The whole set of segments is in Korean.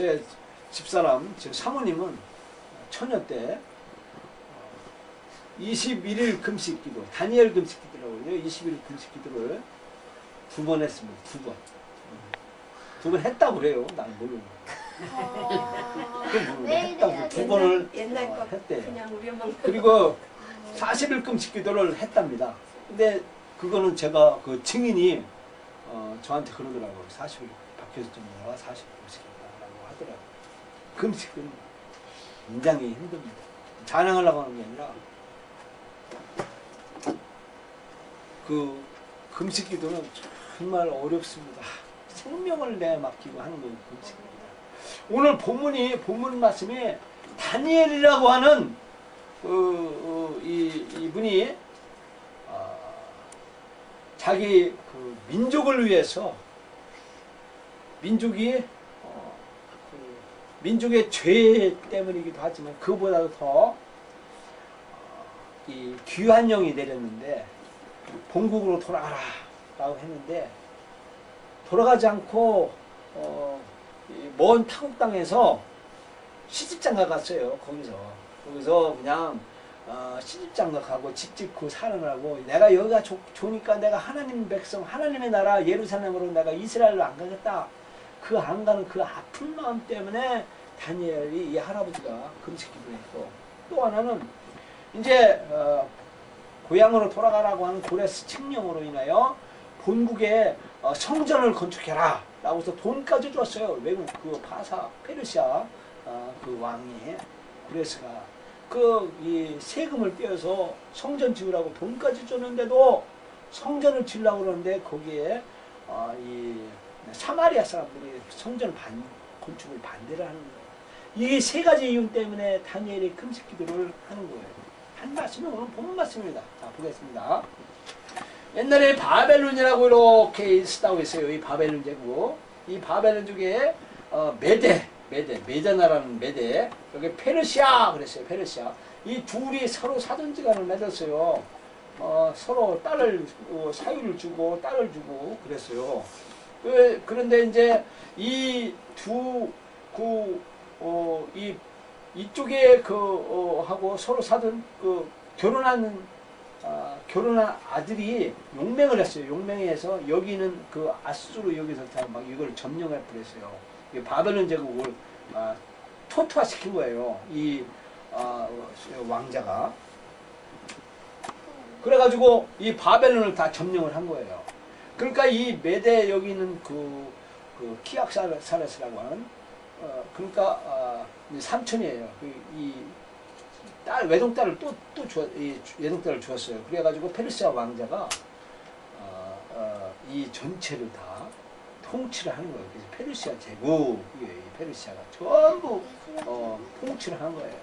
제 집사람, 제 사모님은 처녀 때 21일 금식 기도, 다니엘 금식 기도라고요. 21일 금식 기도를 2번 했습니다. 2번. 2번 했다고 그래요. 난 모르는 거예요. 했다고 2번을 했대요. 그리고 40일 금식 기도를 했답니다. 근데 그거는 제가 그 증인이 저한테 그러더라고요. 40일 박효수 전문가가 40일 금식했다라고 하더라고요. 금식은 굉장히 힘듭니다. 찬양하려고 하는 게 아니라 그 금식 기도는 정말 어렵습니다. 생명을 내 맡기고 하는 건 금식입니다. 오늘 본문 말씀이 다니엘이라고 하는 이분이 자기 그 민족을 위해서 민족의 죄 때문이기도 하지만 그보다도 더 이 귀한 영이 내렸는데 본국으로 돌아가라 라고 했는데 돌아가지 않고 먼 타국 땅에서 시집장가 갔어요. 거기서 그냥 시집장가 가고 집 짓고 살아나고 내가 여기가 좋으니까 내가 하나님 백성 하나님의 나라 예루살렘으로 내가 이스라엘로 안 가겠다. 그 안 가는 그 아픈 마음 때문에 다니엘이 이 할아버지가 금식 기도했고 또 하나는 이제 고향으로 돌아가라고 하는 고레스 칙령으로 인하여 본국에 성전을 건축해라 라고 해서 돈까지 줬어요. 외국 그 페르시아 그 왕이 고레스가 이 세금을 떼어서 성전 지으라고 돈까지 줬는데도 성전을 지으려고 그러는데 거기에 이 사마리아 사람들이 성전 건축을 반대를 하는 거예요. 이 세 가지 이유 때문에 다니엘이 금식 기도를 하는 거예요. 한 말씀이 오늘 본문 말씀입니다. 자, 보겠습니다. 옛날에 바벨론이라고 이렇게 쓰다고 했어요. 이 바벨론 제국. 이 바벨론 중에 메데나라는 메데, 여기 페르시아 그랬어요. 페르시아. 이 둘이 서로 사돈지간을 맺었어요. 서로 딸을 사유를 주고 딸을 주고 그랬어요. 그런데 이제 이 이쪽에 하고 서로 사돈 결혼한 아들이 용맹을 했어요. 용맹해서 여기는 그 아수르 여기서 다 막 이걸 점령해 버렸어요. 바벨론 제국을 토토화 시킨 거예요. 이 왕자가. 그래가지고 이 바벨론을 다 점령을 한 거예요. 그러니까 이 메데 여기 있는 그 키악사레스라고 하는 그러니까 삼촌이에요. 외동딸을 외동딸을 주었어요. 그래가지고 페르시아 왕자가 이 전체를 다 통치를 하는 거예요. 그래서 페르시아 제국, 페르시아가 전부 통치를 하는 거예요.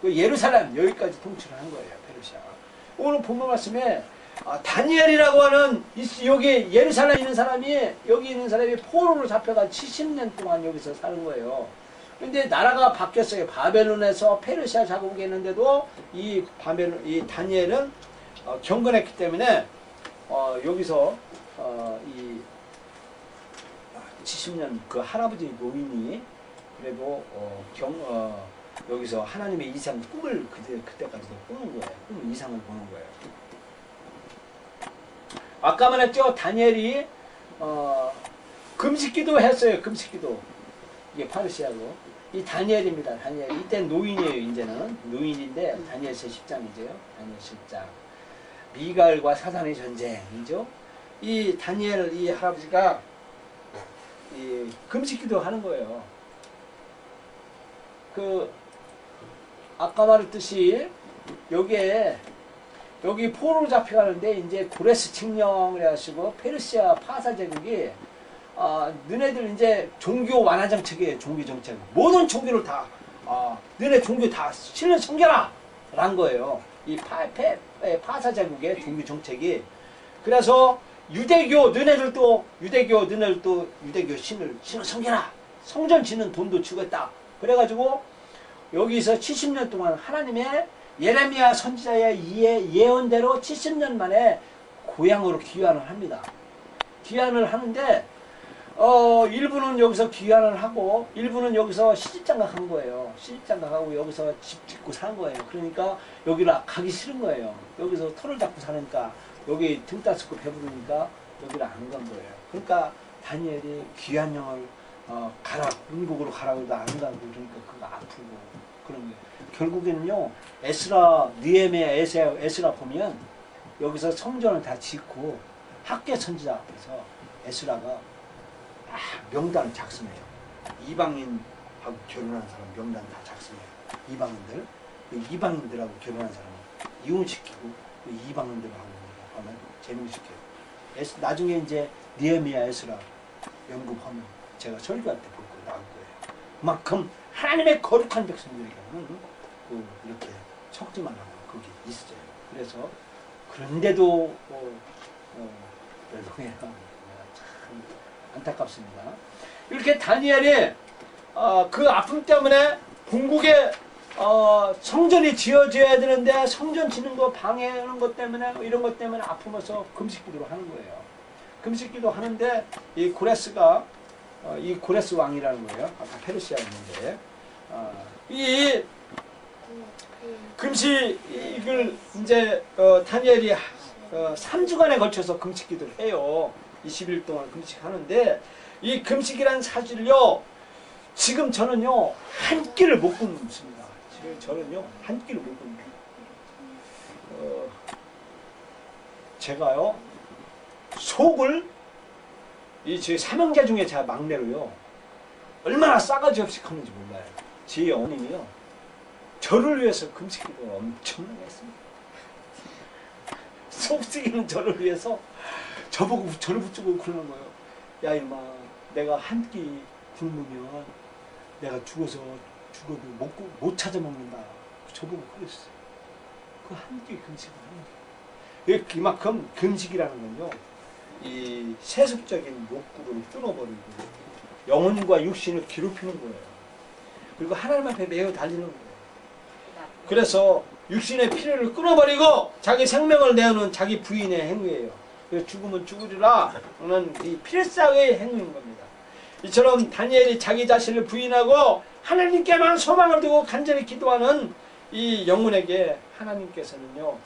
예루살렘 여기까지 통치를 한 거예요. 페르시아가. 오늘 본문 말씀에 다니엘이라고 하는 여기 예루살렘에 있는 사람이 여기 있는 사람이 포로로 잡혀가 70년 동안 여기서 사는 거예요. 근데 나라가 바뀌었어요. 바벨론에서 페르시아 자국이 있는데도 이 다니엘은 경건했기 때문에 여기서 이 70년 그 할아버지 노인이 그래도 여기서 하나님의 이상 꿈을 그때까지도 꾸는 거예요. 꿈 이상을 보는 거예요. 아까 말했죠. 다니엘이 금식기도 했어요. 금식기도. 이게 파르시아고 이 다니엘입니다. 다니엘. 이때 노인이에요. 이제는 노인인데 다니엘서 10장이죠. 다니엘 10장. 미갈과 사단의 전쟁이죠. 이 다니엘 이 할아버지가 이 금식기도 하는 거예요. 아까 말했듯이 여기 포로로 잡혀가는데 이제 고레스 칙령을 해가지고 페르시아 파사 제국이 너네들 이제 종교 완화 정책이에요. 종교 정책. 모든 종교를 다 너네 종교 다 신을 섬겨라 란 거예요. 이 파사 제국의 종교 정책이. 그래서 너네들도 유대교 신을 섬겨라. 성전 짓는 돈도 주겠다. 그래가지고 여기서 70년 동안 하나님의 예레미야 선지자의 예언대로 70년 만에 고향으로 귀환을 합니다. 귀환을 하는데 일부는 여기서 귀환을 하고 일부는 여기서 시집장가 한 거예요. 시집장가 하고 여기서 집 짓고 산 거예요. 그러니까 여기를 가기 싫은 거예요. 여기서 털을 잡고 사니까 여기 등 따스고 배부르니까 여기를 안 간 거예요. 그러니까 다니엘이 귀환령을 가라, 본국으로 가라고 해도 안 가고 그러니까 그거 아프고 그런 거예요. 결국에는요, 에스라, 느헤미야, 에스라 보면 여기서 성전을 다 짓고 학계 선지자 앞에서 에스라가 명단을 작성해요. 이방인하고 결혼한 사람 명단 다 작성해요. 이방인들, 이방인들하고 결혼한 사람 이혼시키고 이방인들하고 하면 제명시켜요. 나중에 이제 느헤미야, 에스라 연극하면 제가 설교할 때 볼 거 나올 거예요. 그만큼 하나님의 거룩한 백성들에게는 이렇게 섞지 말라고 그게 있어요. 그래서 그런데도 참 안타깝습니다. 이렇게 다니엘이 그 아픔 때문에 본국에 성전이 지어져야 되는데 성전 짓는 거 방해하는 것 때문에 이런 것 때문에 아프면서 금식기도를 하는 거예요. 금식기도 하는데 이 고레스가 이 고레스 왕이라는 거예요. 아까 페르시아였는데 이 금식을 이제 다니엘이 3주간에 걸쳐서 금식기도를 해요. 20일 동안 금식하는데 이 금식이라는 사실을요, 지금 저는요 한 끼를 못 굶습니다. 지금 저는요 한 끼를 못 굶습니다. 제가요 속을 제 삼형제 중에 제가 막내로요 얼마나 싸가지 없이 하는지 몰라요. 제 어머님이요 저를 위해서 금식기도를 엄청나게 했습니다. 속쓰기는 저를 위해서 저보고 저를 붙잡고 그러는 거예요. 야 임마, 내가 한 끼 굶으면 내가 죽어도 못 찾아 먹는다. 저보고 그랬어요. 그 한 끼 금식을 하는 게 이만큼 금식이라는 건요, 이 세속적인 욕구를 뚫어버리고 영혼과 육신을 괴롭히는 거예요. 그리고 하나님 앞에 매어 달리는 거예요. 그래서 육신의 필요를 끊어버리고 자기 생명을 내어놓은 자기 부인의 행위예요. 그래서 죽으면 죽으리라 는 이 필사의 행위인 겁니다. 이처럼 다니엘이 자기 자신을 부인하고 하나님께만 소망을 두고 간절히 기도하는 이 영혼에게 하나님께서는요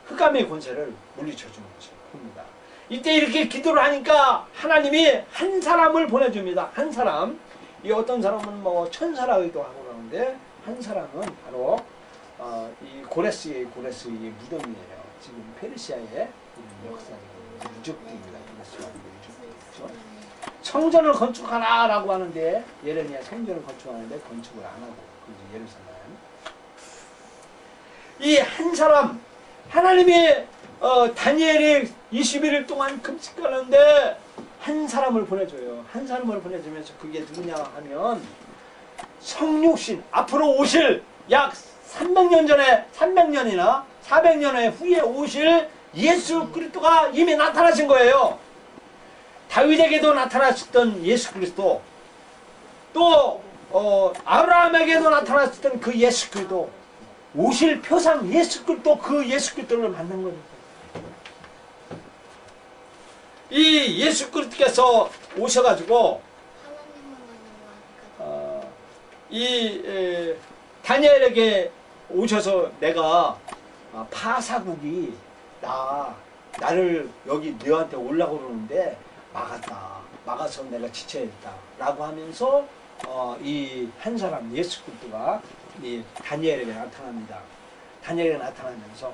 흑암의 권세를 물리쳐 주는 것입니다. 이때 이렇게 기도를 하니까 하나님이 한 사람을 보내줍니다. 한 사람. 이 어떤 사람은 뭐 천사라기도 하고 그러는데 한 사람은 바로 이 고레스의 무덤이에요. 지금 페르시아의 역사입니다. 유적지입니다. 유적지. 성전을 건축하라라고 하는데 예레미야 성전을 건축하는데 건축을 안 하고 예루살렘. 이 한 사람 하나님이 다니엘이 21일 동안 금식하는데 한 사람을 보내줘요. 한 사람을 보내주면서 그게 누구냐 하면 성육신 앞으로 오실 약 300년 전에 300년이나 400년 후에 오실 예수 그리스도가 이미 나타나신 거예요. 다윗에게도 나타나셨던 예수 그리스도, 또 아브라함에게도 나타나셨던 그 예수 그리스도, 오실 표상 예수 그리스도, 그 예수 그리스도를 만난 겁니다. 이 예수 그리스도께서 오셔가지고 이 다니엘에게 오셔서 내가 파사국이 나를 여기 너한테 오려고 그러는데 막아서 내가 지쳐야겠다 라고 하면서 이 한 사람 예수 그리스도가 이 다니엘에게 나타납니다. 다니엘에게 나타나면서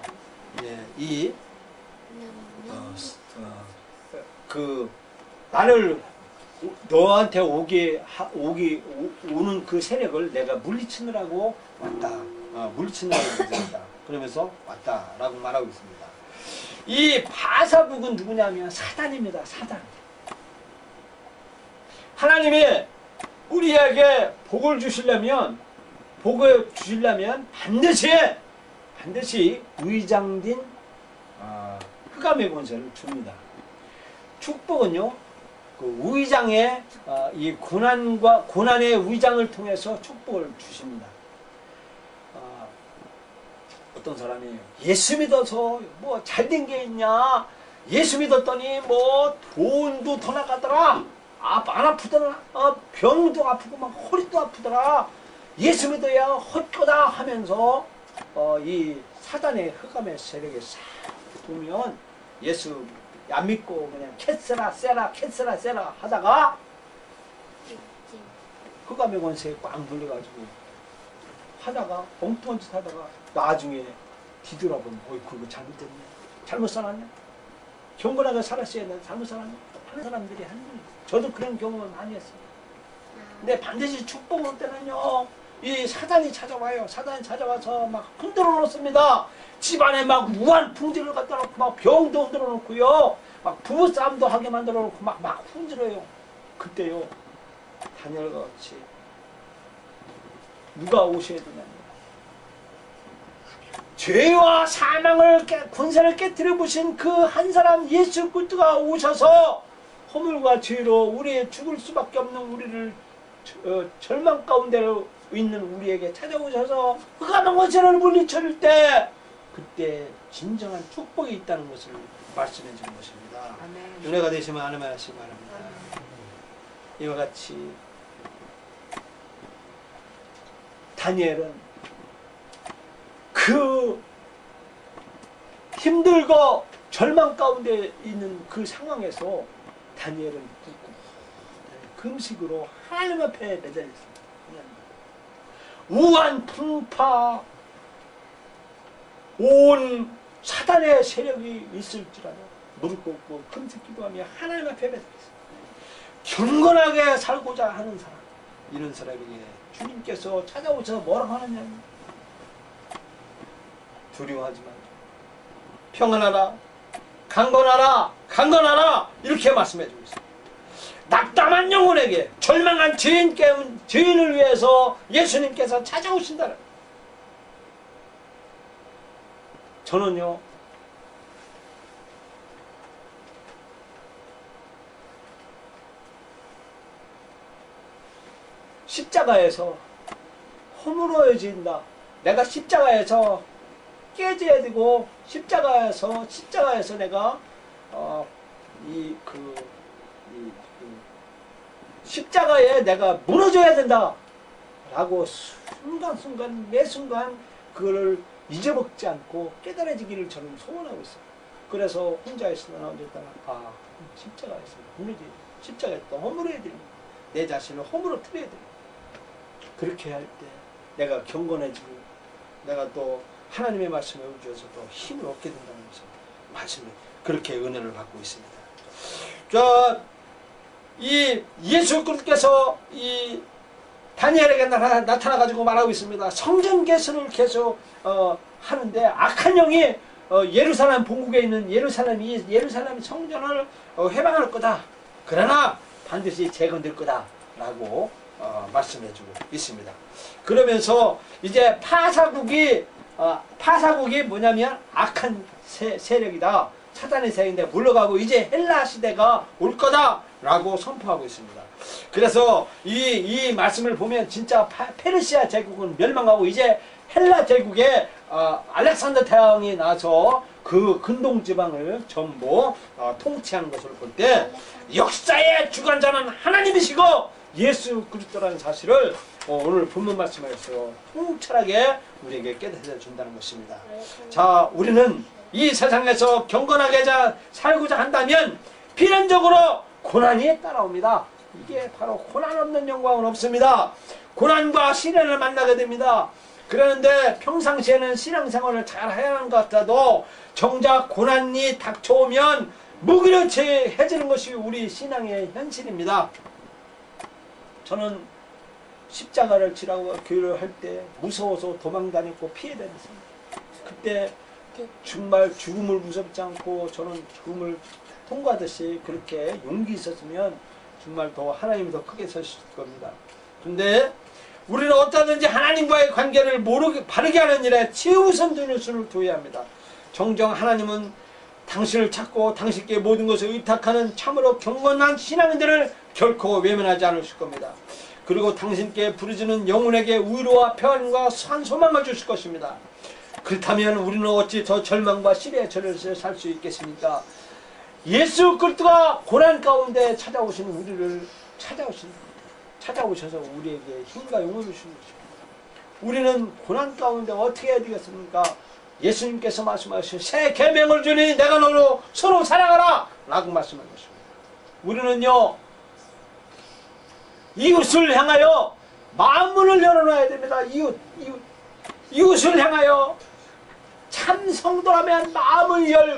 나를 너한테 오는 그 세력을 내가 물리치느라고 왔다. 물리치느라고 왔다. 그러면서 왔다라고 말하고 있습니다. 이 바사국은 누구냐면 사단입니다. 사단. 하나님이 우리에게 복을 주시려면 반드시 위장된 흑암의 권세를 줍니다. 축복은요, 그 위장의 이 고난의 위장을 통해서 축복을 주십니다. 어떤 사람이 예수 믿어서 뭐 잘된 게 있냐, 예수 믿었더니 뭐 돈도 더 나가더라. 안 아프더라. 병도 아프고 막 허리도 아프더라. 예수 믿어야 헛거다 하면서 이 사단의 흑암의 세력에 싹 보면 예수 안 믿고 그냥 캔세라 세라 캔세라 세라 하다가 흑암의 권세에 꽉 물려가지고 하다가 엉뚱한 짓 하다가 나중에 뒤돌아보면 어이 그거 잘못됐네. 잘못 살았네. 경건하게 살았어야 했는데 잘못 살았네. 하는 사람들이 한 명. 저도 그런 경험을 많이 했습니다. 근데 반드시 축복 올 때는요. 이 사단이 찾아와요. 사단이 찾아와서 막 흔들어 놓습니다. 집안에 막 우한 풍지를 갖다 놓고 막 병도 흔들어 놓고요. 막 부부싸움도 하게 만들어 놓고 막 흔들어요. 그때요. 다니엘과 같이 누가 오셔야 되냐면 죄와 사망을 권세를 깨뜨려 보신 그 한 사람 예수 그리스도가 오셔서 허물과 죄로 우리의 죽을 수밖에 없는 우리를 절망 가운데 있는 우리에게 찾아오셔서 흑암한 권세를 물리쳐줄 때 그때 진정한 축복이 있다는 것을 말씀해 주는 것입니다. 아멘. 은혜가 되시면 하나님 하시기 바랍니다. 이와 같이 다니엘은 그 힘들고 절망 가운데 있는 그 상황에서 다니엘은 굳고 금식으로 하나님 앞에 매달렸습니다. 우한 풍파 온 사단의 세력이 있을지라도 무릎 꿇고 금식 기도하며 하나님 앞에 매달렸습니다. 경건하게 살고자 하는 사람, 이런 사람에게 주님께서 찾아오셔서 뭐라고 하느냐, 두려워하지 말고 평안하라, 강건하라, 강건하라, 이렇게 말씀해 주고 있습니다. 낙담한 영혼에게, 절망한 죄인을 위해서 예수님께서 찾아오신다. 저는요, 십자가에서 허물어진다. 내가 십자가에서 깨져야 되고, 십자가에서 내가 십자가에 내가 무너져야 된다 라고 순간순간 매 순간 그거를 잊어먹지 않고 깨달아지기를 저는 소원하고 있어요. 그래서 혼자 있으나 혼자 있다가 십자가에서 무너져야 돼. 십자가에 또 허물어야 됩니다. 내 자신을 허물어뜨려야 됩니다. 그렇게 할 때 내가 경건해지고 내가 또 하나님의 말씀에 의지해서 또 힘을 얻게 된다는 것을 말씀을 그렇게 은혜를 받고 있습니다. 이 예수 그리스도께서 이 다니엘에게 나타나가지고 말하고 있습니다. 성전 개선을 계속 하는데 악한 영이 예루살렘 본국에 있는 예루살렘 성전을 해방할 거다. 그러나 반드시 재건될 거다 라고 말씀해주고 있습니다. 그러면서 이제 파사국이 뭐냐면 악한 세력이다. 사단의 세력인데 물러가고 이제 헬라 시대가 올 거다 라고 선포하고 있습니다. 그래서 이 말씀을 보면 진짜 페르시아 제국은 멸망하고 이제 헬라 제국에 알렉산더 대왕이 나서 그 근동지방을 전부 통치하는 것을 볼 때 역사의 주관자는 하나님이시고 예수 그리스도라는 사실을 오늘 본문 말씀에서 통찰하게 우리에게 깨닫게 준다는 것입니다. 자, 우리는 이 세상에서 경건하게 살고자 한다면 필연적으로 고난이 따라옵니다. 이게 바로 고난 없는 영광은 없습니다. 고난과 시련을 만나게 됩니다. 그런데 평상시에는 신앙생활을 잘 해야 하는 것 같아도 정작 고난이 닥쳐오면 무기력해지는 것이 우리 신앙의 현실입니다. 저는 십자가를 지라고 교회를 할 때 무서워서 도망다녔고 피해 다녔습니다. 그때 정말 죽음을 무섭지 않고 저는 죽음을 통과하듯이 그렇게 용기 있었으면 정말 더 하나님이 더 크게 서실 겁니다. 근데 우리는 어떠든지 하나님과의 관계를 바르게 하는 일에 최우선 순위를 둬야 합니다. 정정 하나님은 당신을 찾고 당신께 모든 것을 의탁하는 참으로 경건한 신앙인들을 결코 외면하지 않으실 겁니다. 그리고 당신께 부르짖는 영혼에게 위로와 평안과 소망을 주실 것입니다. 그렇다면 우리는 어찌 더 절망과 시련에 절여서 살 수 있겠습니까? 예수 그리스도가 고난 가운데 찾아오시는 우리를 찾아오셔서 우리에게 힘과 용을 주시는 것입니다. 우리는 고난 가운데 어떻게 해야 되겠습니까? 예수님께서 말씀하신 새 계명을 주니 내가 너로 서로 사랑하라 라고 말씀한 것입니다. 우리는요 이웃을 향하여 마음문을 열어놔야 됩니다. 이웃을 향하여 참 성도라면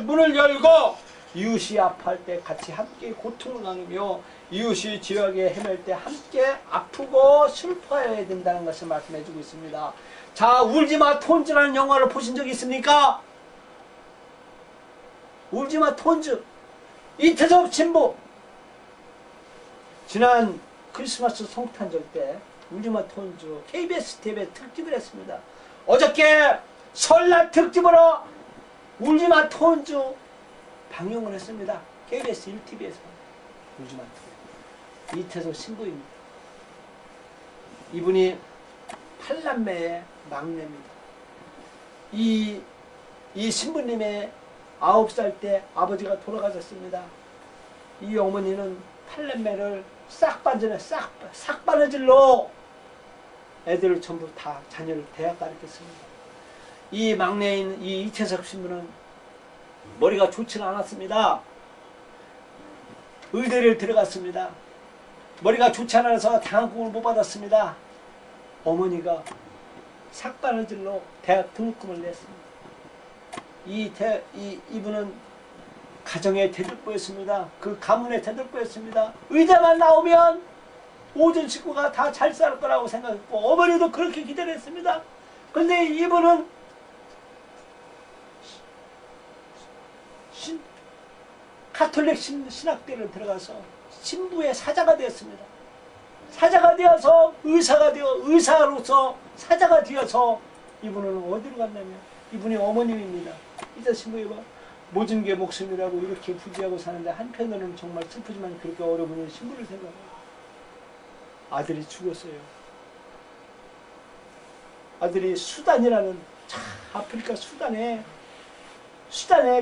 문을 열고 이웃이 아파할 때 같이 함께 고통을 나누며 이웃이 지옥에 헤맬 때 함께 아프고 슬퍼해야 된다는 것을 말씀해 주고 있습니다. 자, 울지마 톤즈라는 영화를 보신 적 있습니까? 울지마 톤즈, 이태섭 신부. 지난 크리스마스 성탄절 때 울지마 톤즈 KBS TV에 특집을 했습니다. 어저께 설날 특집으로 울지마 톤즈 방영을 했습니다. KBS 1TV에서 울지마 톤즈. 이태섭 신부입니다. 이분이 8남매의 막내입니다. 이 신부님의 9살 때 아버지가 돌아가셨습니다. 이 어머니는 8남매를 싹바느질로 애들을 전부 다 자녀를 대학 가르쳤습니다. 이 막내인 이 이태섭 신부는 머리가 좋지는 않았습니다. 의대를 들어갔습니다. 머리가 좋지 않아서 장학금을 못 받았습니다. 어머니가 삭바느질로 대학 등록금을 냈습니다. 이분은 가정의 대들보였습니다. 그 가문의 대들보였습니다. 의대만 나오면 모든 식구가 다 잘 살 거라고 생각했고 어머니도 그렇게 기대를 했습니다. 그런데 이분은 카톨릭 신학대를 들어가서 신부의 사자가 되었습니다. 사자가 되어서 의사로서 사자가 되어서 이분은 어디로 갔냐면 이분이 어머님입니다. 이자 신부가 모든 게 목숨이라고 이렇게 부지하고 사는데 한편으로는 정말 슬프지만 그렇게 어려운 신부를 생각해요. 아들이 죽었어요. 아들이 수단이라는 아프리카 수단에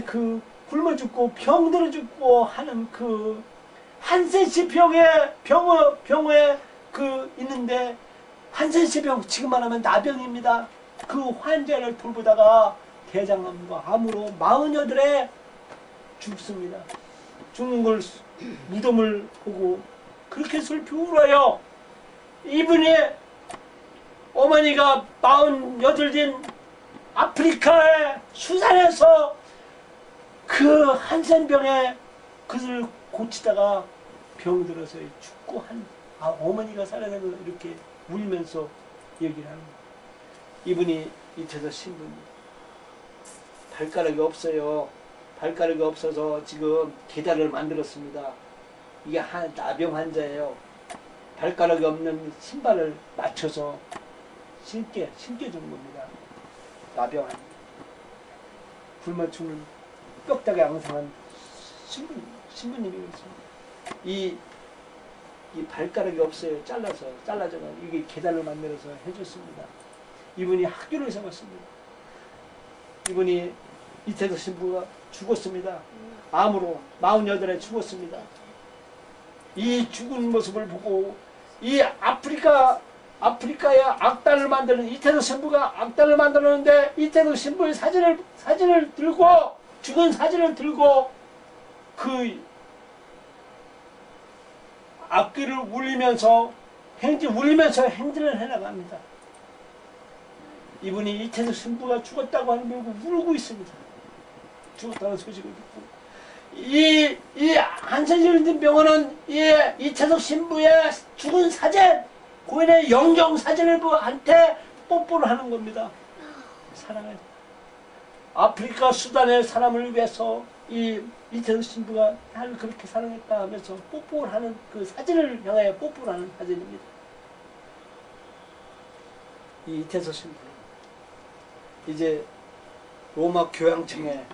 그 굶어 죽고 병들어 죽고 하는 그 한센시 병에 그 있는데 한센시 병 지금 말하면 나병입니다. 그 환자를 돌보다가 대장암과 암으로 48에 죽습니다. 죽는 걸 무덤을 보고 그렇게 슬피 울어요. 이분이 어머니가 48인 아프리카의 수산에서 그 한센병에 그를 고치다가 병들어서 죽고 어머니가 살아난 걸 이렇게 울면서 얘기를 하는 거예요. 이분이 이태섭 신부입니다. 발가락이 없어요. 발가락이 없어서 지금 계단을 만들었습니다. 이게 나병 환자예요. 발가락이 없는 신발을 맞춰서 신겨주는 겁니다. 나병 환자. 굶어 죽는 뼈다귀 앙상한 신부님이었습니다. 이 발가락이 없어요. 잘라져가 이게 계단을 만들어서 해줬습니다. 이분이 학교를 세웠습니다. 이분이 이태섭 신부가 죽었습니다. 암으로 48에 죽었습니다. 이 죽은 모습을 보고 이 아프리카의 악단을 만드는 이태섭 신부가 악단을 만들었는데 이태섭 신부의 사진을 들고 죽은 사진을 들고 그 악기를 울리면서 행진을 해나갑니다. 이분이 이태섭 신부가 죽었다고 하는 걸 울고 있습니다. 죽었다는 소식을 듣고 이 한센시 병원은 이태섭 신부의 죽은 사진 고인의 영정 사진을 한테 뽀뽀를 하는 겁니다. 사랑해. 아프리카 수단의 사람을 위해서 이태섭 신부가 나를 그렇게 사랑했다 하면서 뽀뽀를 하는 그 사진을 향하여 뽀뽀를 하는 사진입니다. 이 이태섭 신부는 이제 로마 교황청에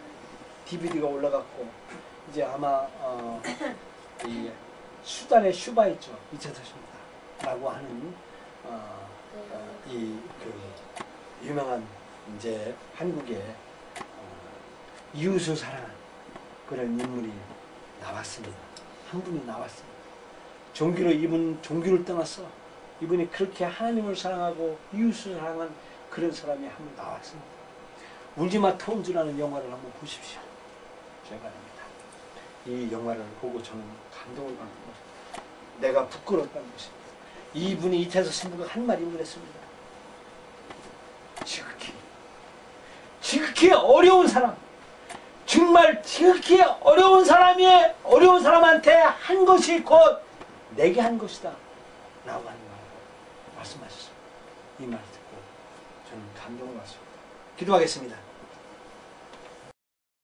DVD가 올라갔고 이제 아마 이 수단의 슈바 있죠. 이태섭 신부라고 하는 그 유명한 이제 한국의 이웃을 사랑하는 그런 인물이 나왔습니다. 한 분이 나왔습니다. 종교를 떠났어. 이분이 그렇게 하나님을 사랑하고 이웃을 사랑한 그런 사람이 한 분 나왔습니다. 울지마 톰즈라는 영화를 한번 보십시오. 제가 합니다. 이 영화를 보고 저는 감동을 받는 것입니다. 내가 부끄럽다는 것입니다. 이분이 이태석 신부가 한 말임을 했습니다. 지극히 어려운 사람, 정말 지극히 어려운 사람한테 한 것이 곧 내게 한 것이다 라고 하는 말씀하셨습니다. 이 말 듣고 저는 감동을 받습니다. 기도하겠습니다.